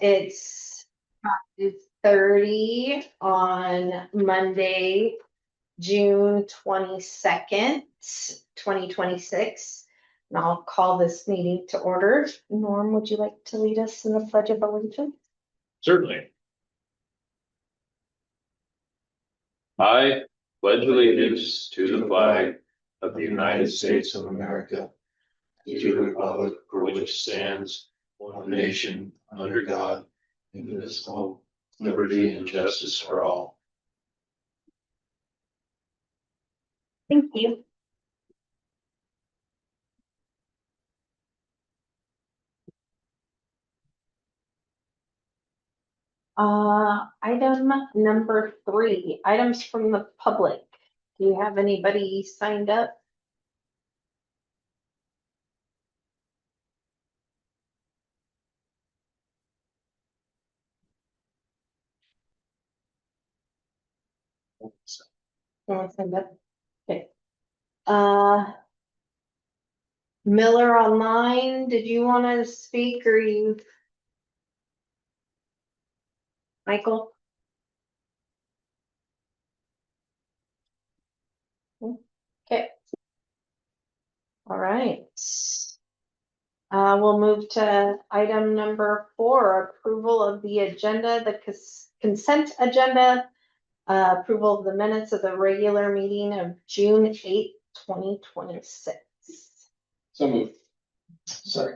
It's 5:30 on Monday, June 22nd, 2026. And I'll call this meeting to order. Norm, would you like to lead us in the Pledge of Allegiance? Certainly. I pledge allegiance to the flag of the United States of America, to the republic for which it stands, one nation, under God, indivisible, liberty and justice for all. Thank you. Item number 3, items from the public. Do you have anybody signed up? No one signed up? Okay. Miller online, did you want to speak or you? Michael? Okay. All right. We'll move to item number 4, approval of the agenda, the consent agenda, approval of the minutes of the regular meeting of June 8th, 2026. So moved. Sorry.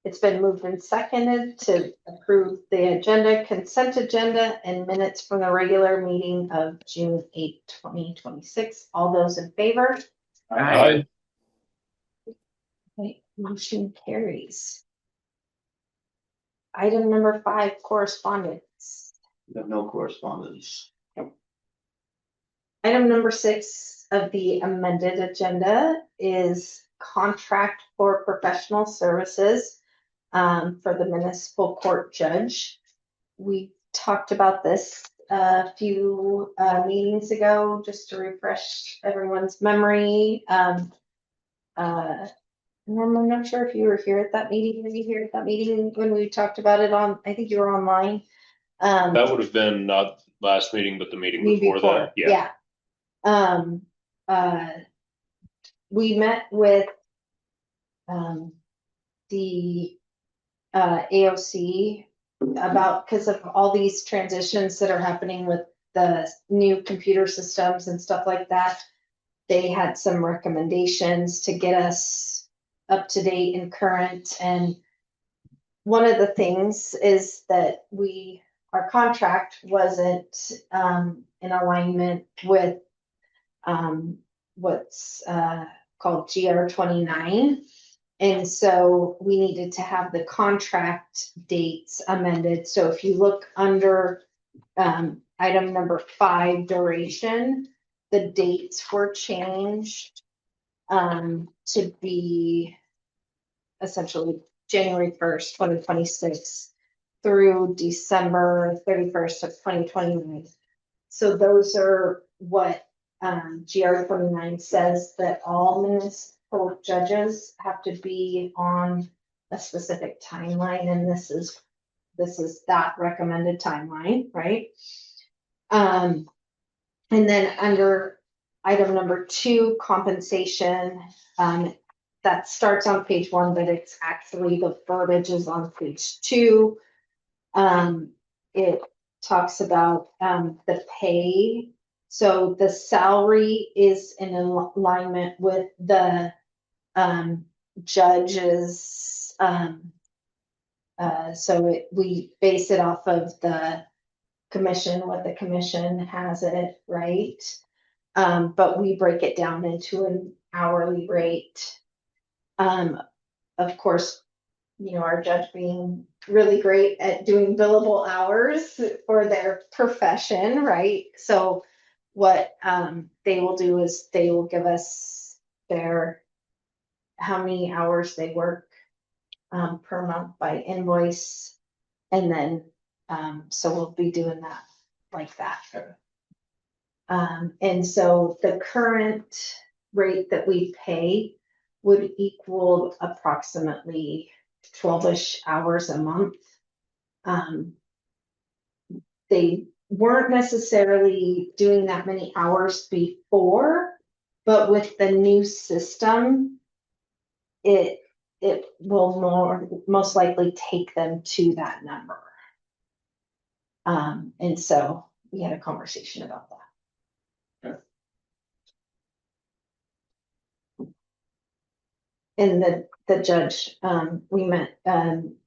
It's been moved and seconded to approve the consent agenda and minutes from the regular meeting of June 8th, 2026. All those in favor? Aye. Okay, motion carries. Item number 5, correspondence. No correspondence. Item number 6 of the amended agenda is contract for professional services for the municipal court judge. We talked about this a few meetings ago, just to refresh everyone's memory. Norm, I'm not sure if you were here at that meeting. Were you here at that meeting when we talked about it on, I think you were online. That would have been not last meeting, but the meeting before that. Yeah. We met with the AOC about, because of all these transitions that are happening with the new computer systems and stuff like that. They had some recommendations to get us up to date and current. And one of the things is that our contract wasn't in alignment with what's called GR 29. And so we needed to have the contract dates amended. So if you look under item number 5, duration, the dates were changed to be essentially January 1st, 2026 through December 31st of 2029. So those are what GR 29 says, that all municipal judges have to be on a specific timeline, and this is that recommended timeline, right? And then under item number 2, compensation, that starts on page 1, but it's actually the verbiage is on page 2. It talks about the pay. So the salary is in alignment with the judges. So we base it off of the commission, what the commission has it, right? But we break it down into an hourly rate. Of course, our judge being really great at doing billable hours for their profession, right? So what they will do is they will give us how many hours they work per month by invoice. And then, so we'll be doing that like that. And so the current rate that we pay would equal approximately 12-ish hours a month. They weren't necessarily doing that many hours before, but with the new system, it will most likely take them to that number. And so we had a conversation about that. And the judge, we met,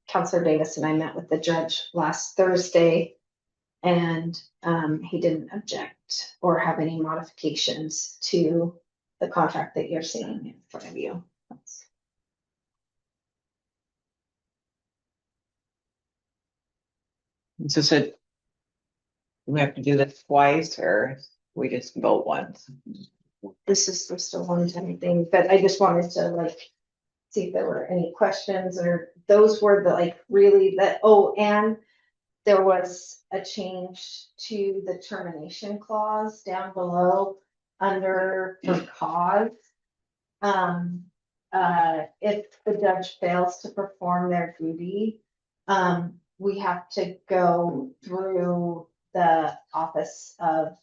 Counselor Davis and I met with the judge last Thursday. And he didn't object or have any modifications to the contract that you're seeing in front of you. So said, we have to do this twice or we just vote once? This is just a one-time thing, but I just wanted to like see if there were any questions, or those were the like really that, oh, and there was a change to the termination clause down below under for cause. If the judge fails to perform their duty, we have to go through the office of,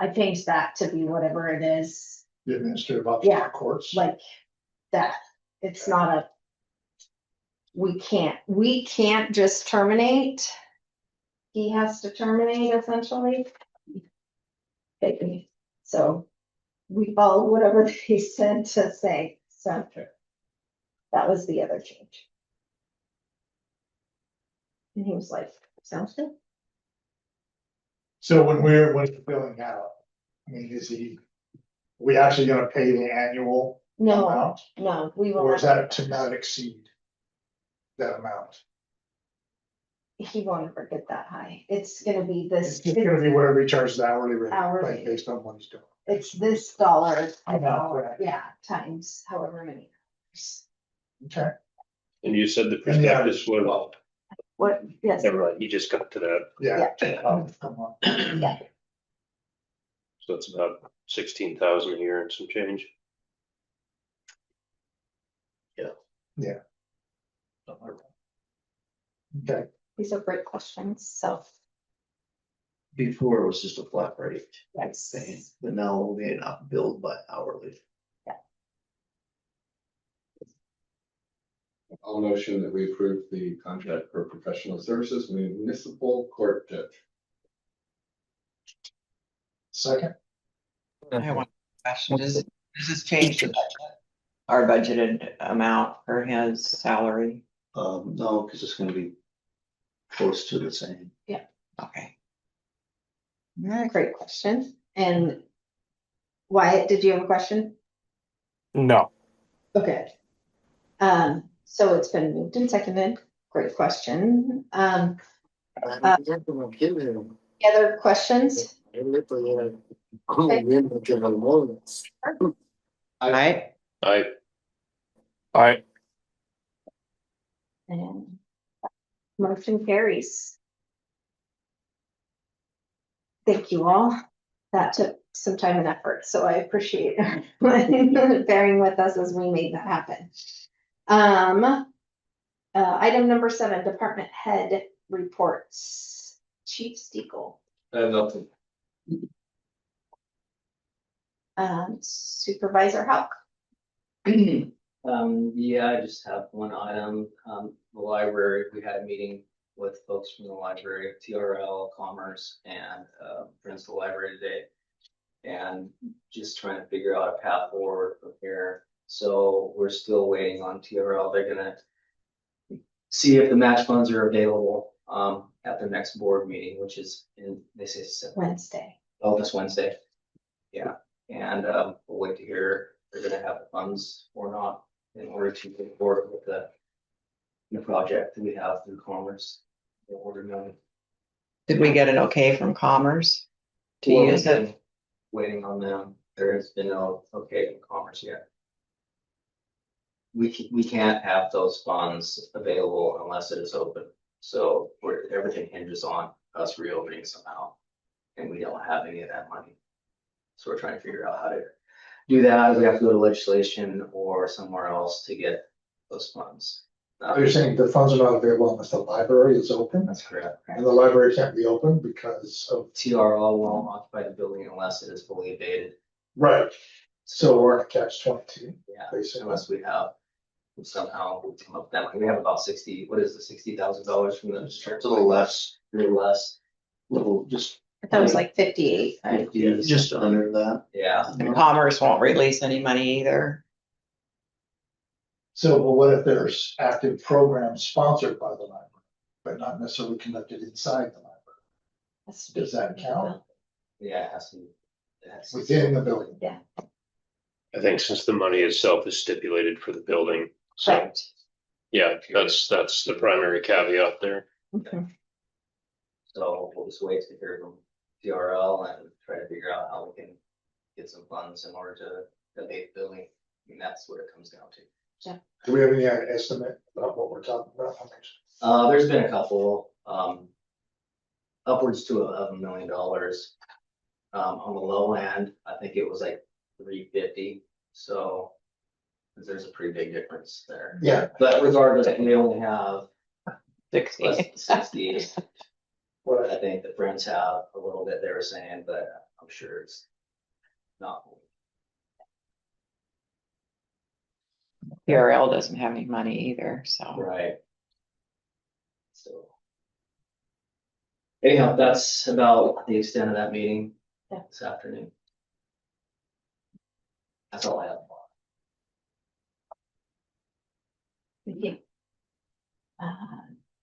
I changed that to be whatever it is, The administrative officer Yeah. of courts. like that. It's not a, we can't just terminate. He has to terminate essentially. Okay, so we followed whatever they said to say, so that was the other change. And he was like, sounds good. So when we're filling out, I mean, we actually gonna pay the annual No, amount? no, we will Or is not. that to not exceed that amount? He won't ever get that high. It's gonna be It's this, just gonna be whatever he charges the hourly rate, Hourly. like based on what he's doing. it's this dollar, I know, right. yeah, times however many. hours. Okay. And you said the And yeah, prospectus was, What, yes, never mind, you just got to that, Yeah. Come on. yeah, so it's about 16,000 a year and some change. Okay, these are great questions, so. Before it was just a flat rate Yes. thing, but now we're not billed by hourly. I'll motion that we approve the contract for professional services with municipal court judge. second, I have one question. Does this change the budget? Our budgeted amount for his salary? No, because it's gonna be close to the same. Okay. Great question. And Wyatt, did you have a question? No. Okay. So it's been moved and seconded. Great question. Any other questions? All right. I, And motion carries. Thank you all. That took some time and effort, so I appreciate bearing with us as we made that happen. Item number 7, department head reports. Chief Steegle, Nothing. Supervisor Houck. Yeah, I just have one item, the library, we had a meeting with folks from the library, TRL, Commerce, and, Friends of the Library today. And just trying to figure out a path forward from here, so we're still waiting on TRL, they're gonna see if the match funds are available, at their next board meeting, which is in, they say Wednesday. Oh, this Wednesday. Yeah, and we'll wait to hear if they're gonna have the funds or not in order to move forward with the project that we have through Commerce. The order million. Did we get an okay from Commerce to Well, use we've it? been waiting on them. There has been no okay from Commerce yet. We can't have those funds available unless it is open. So everything hinges on us reopening somehow. And we don't have any of that money. So we're trying to figure out how to do that. We have to go to legislation or somewhere else to get those funds. You're saying the funds are not available unless the library is open, That's correct. and the library can't be open because of, TRL won't occupy the building unless it is fully abated. right, so we're at catch 22, Yeah, basically. unless we have somehow come up with that. We have about 60, what is the $60,000 from the insurance? A little less, A little less. little, just, That was like 58. just under that. Yeah, And Commerce won't release any money either. So, but what if there's active programs sponsored by the library, but not necessarily conducted inside the library? Does that count yeah, it has to. It has to- within the building? I think since the money itself is stipulated for the building, so, Correct. yeah, that's the primary caveat there. Mhm. So we'll just wait to hear from TRL and try to figure out how we can get some funds in order to abate the building. I mean, that's what it comes down to. Do we have any estimate about what we're talking about? How much? There's been a couple, upwards to $1 million. On the low end, I think it was like 350, so there's a pretty big difference there. Yeah, But regardless, we only have 60. less than 60. what, I think the Friends have a little bit they were saying, but I'm sure it's not. PRL doesn't have any money either, so. Right. So. Anyhow, that's about the extent of that meeting this afternoon. That's all I have. Thank you.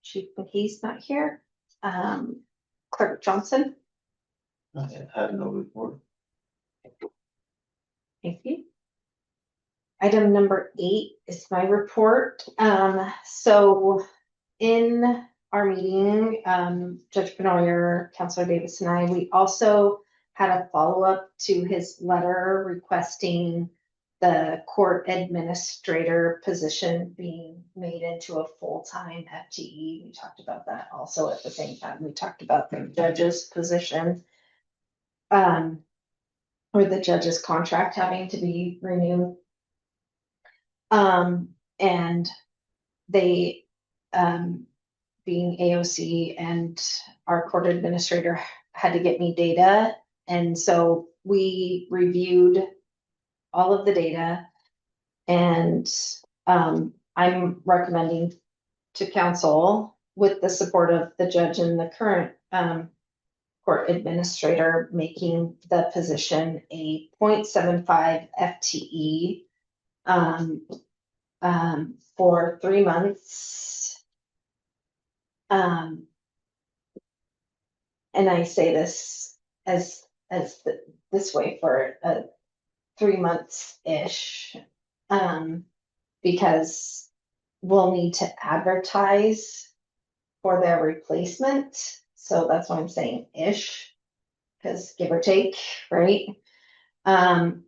Chief McKee's not here. Clerk Johnson, I had no report. thank you. Item number 8 is my report. So in our meeting, Judge Benoyer, Counselor Davis and I, we also had a follow-up to his letter requesting the court administrator position being made into a full-time FTE. We talked about that also at the same time. We talked about the judge's position. Or the judge's contract having to be renewed. And they, being AOC and our court administrator had to get me data. And so we reviewed all of the data. And I'm recommending to council, with the support of the judge and the current court administrator, making the position a 0.75 FTE for 3 months. And I say this this way for 3 months-ish, because we'll need to advertise for their replacement. So that's why I'm saying ish, because give or take, right? So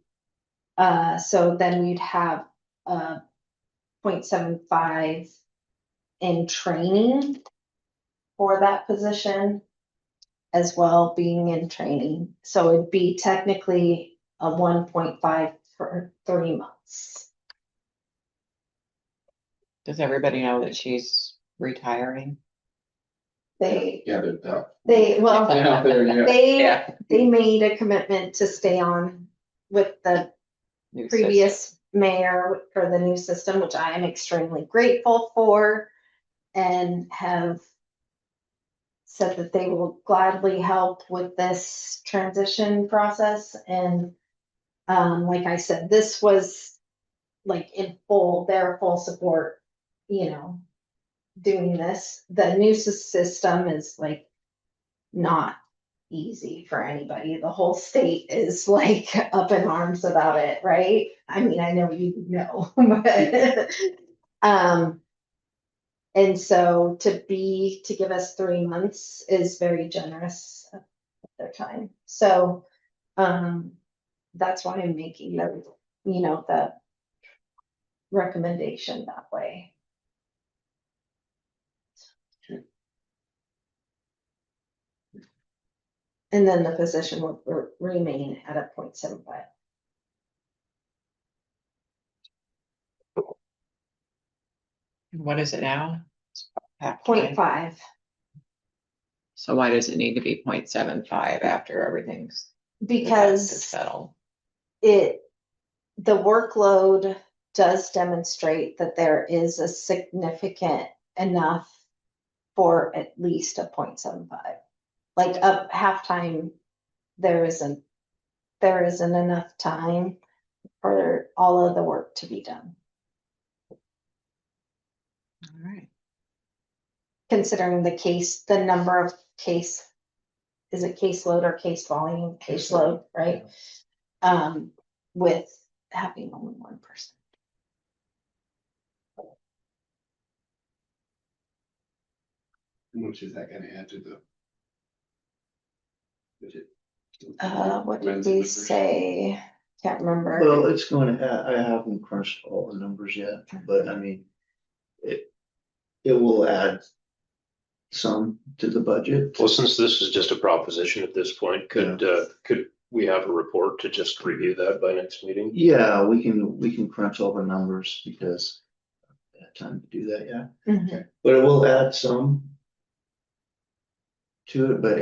then we'd have 0.75 in training for that position, as well, being in training. So it'd be technically a 1.5 for 3 months. Does everybody know that she's retiring? They, Yeah, they're tough. well, Yeah, there, yeah. they made a commitment to stay on with the New previous mayor for the new system, which I am extremely grateful for, and have said that they will gladly help with this transition process. And like I said, this was like in their full support, doing this. The new system is like not easy for anybody. The whole state is like up in arms about it, right? I mean, I know you know, but and so to give us 3 months is very generous of their time. So that's why I'm making the recommendation that way. And then the position will remain at a 0.75. What is it now? It's half 0.5. time. So why does it need to be 0.75 after everything's Because settled? the workload does demonstrate that there is a significant enough for at least a 0.75. Like a halftime, there isn't enough time for all of the work to be done, All right. considering the number of is it caseload or case volume? Caseload, right? With having only one person. How much is that gonna add to the? budget? What did Rents we numbers? say? Can't remember. Well, it's going to, I haven't crunched all the numbers yet, but I mean, it will add some to the budget. Well, since this is just a proposition at this point, could we have a report to just review that by next meeting? Yeah, we can crunch all the numbers because I have time to do that, yeah. Mhm. But it will add some to it, but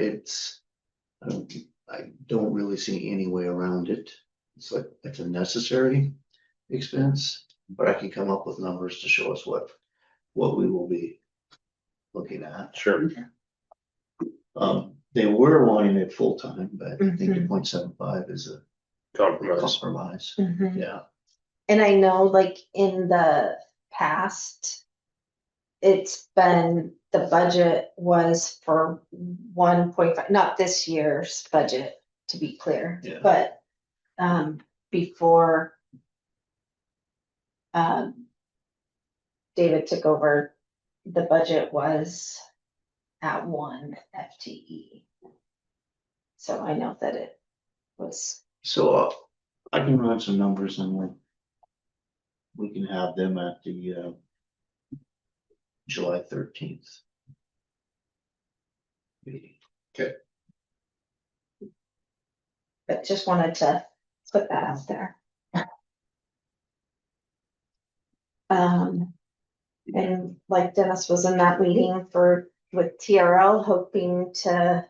I don't really see any way around it. It's like, it's a necessary expense, but I can come up with numbers to show us what we will be looking at. Sure. They were wanting it full-time, but I think the Mhm. 0.75 is a Compromise. compromise, Mhm. yeah. And I know like in the past, it's been, the budget was for 1.5, not this year's budget, to be clear. Yeah. But before David took over, the budget was at 1 FTE. So I know that it was, So I can run some numbers and we can have them at the July 13th meeting. but just wanted to put that out there. And like Dennis was in that meeting with TRL, hoping to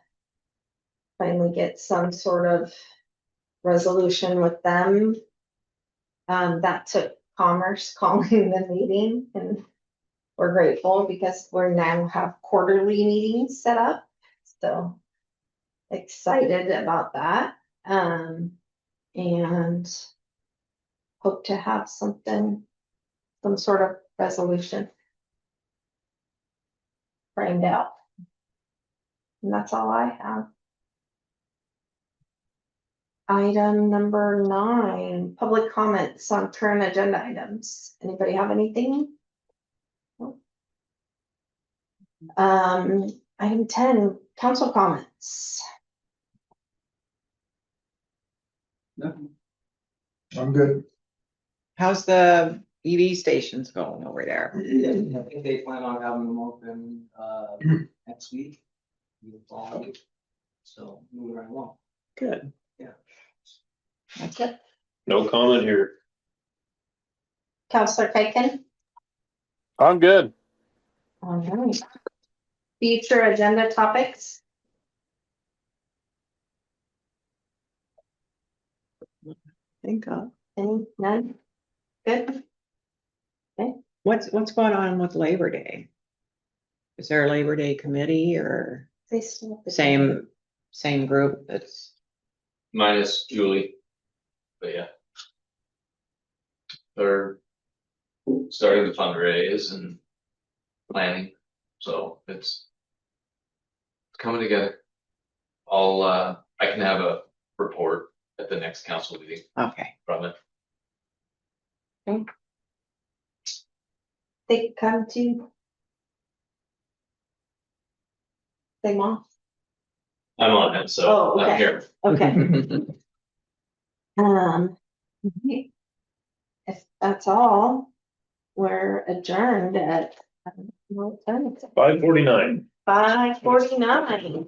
finally get some sort of resolution with them. That took Commerce calling the meeting, and we're grateful because we now have quarterly meetings set up. So excited about that. And hope to have some sort of resolution framed out. And that's all I have. Item number 9, public comments on current agenda items. Anybody have anything? Nope. Item 10, council comments. I'm good. How's the EV stations going over there? I think they plan on having them open, next week. the following week. So moving right along. Good. Yeah. That's it. No comment here. Counselor Kaiken? I'm good. All right. Future agenda topics? Think Any? None? Good? what's going on with Labor Day? Is there a Labor Day committee or They still have the- same group that's Minus Julie. But yeah. They're starting the fundraise and planning, so it's coming together. I can have a report at the next council meeting okay? from it. They come to. They off. I'm on it, so Oh, I'm okay. here. Okay. If that's all, we're adjourned at 5:49. 5:49.